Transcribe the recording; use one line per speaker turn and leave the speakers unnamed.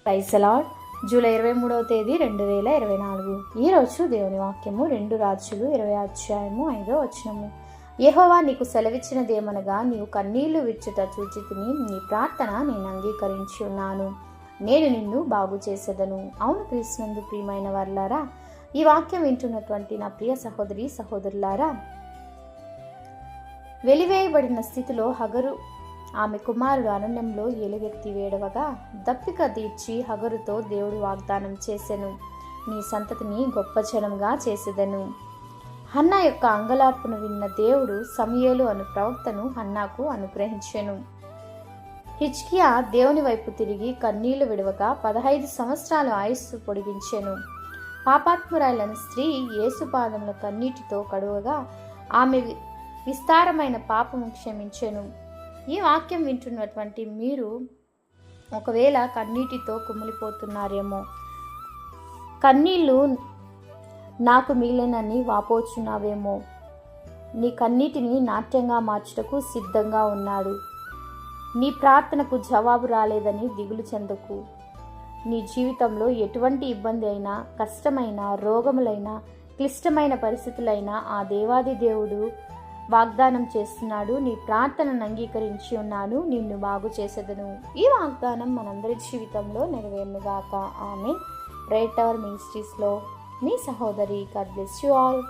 Praise the Lord. July 23వ తేదీ 2024. ఈరోజు దేవుని వాక్యము 2 రాజులు 20వ అధ్యాయము 5వ వచనము. యెహోవా నీకు సెలవిచ్చినదేమనగా, నీవు కన్నీళ్లు విడుచుట చూచితిని, నీ ప్రార్థన నేను అంగీకరించి ఉన్నాను, నేను నిన్ను బాగు చేసేదను. అవును క్రీస్తునందు ప్రియమైన వారలారా, ఈ వాక్యం వింటున్నటువంటి నా ప్రియ సహోదరి సహోదరులారా, వెలివేయబడిన స్థితిలో హగరు ఆమె కుమారుడు అరణ్యంలో ఎలుగెత్తి వేడవగా దప్పిక తీర్చి హగరుతో దేవుడు వాగ్దానం చేసెను, నీ సంతతిని గొప్ప జనంగా చేసేదను. హన్నా యొక్క అంగలార్పును విన్న దేవుడు సమూయేలు అను ప్రవక్తను హన్నాకు అనుగ్రహించెను. హిజ్కియా దేవుని వైపు తిరిగి కన్నీళ్లు విడవగా 15 సంవత్సరాలు ఆయుస్సు పొడిగించెను. పాపాత్మురాలైన స్త్రీ యేసు పాదముల కన్నీటితో కడువగా ఆమె విస్తారమైన పాపము క్షమించెను. ఈ వాక్యం వింటున్నటువంటి మీరు ఒకవేళ కన్నీటితో కుమిలిపోతున్నారేమో, కన్నీళ్ళు నాకు మిగిలినని వాపోచున్నావేమో, నీ కన్నీటిని నాట్యంగా మార్చుటకు సిద్ధంగా ఉన్నాడు. నీ ప్రార్థనకు జవాబు రాలేదని దిగులు చెందకు. నీ జీవితంలో ఎటువంటి ఇబ్బంది అయినా, కష్టమైన, రోగములైనా, క్లిష్టమైన పరిస్థితులైనా ఆ దేవాది దేవుడు వాగ్దానం చేస్తున్నాడు, నీ ప్రార్థనను అంగీకరించి ఉన్నాను, నిన్ను బాగు చేసేదను. ఈ వాగ్దానం మనందరి జీవితంలో నెరవేరునుగాక. ఆమేన్. ప్రేయర్ టవర్ మినిస్ట్రీస్లో మీ సహోదరి. God bless you all.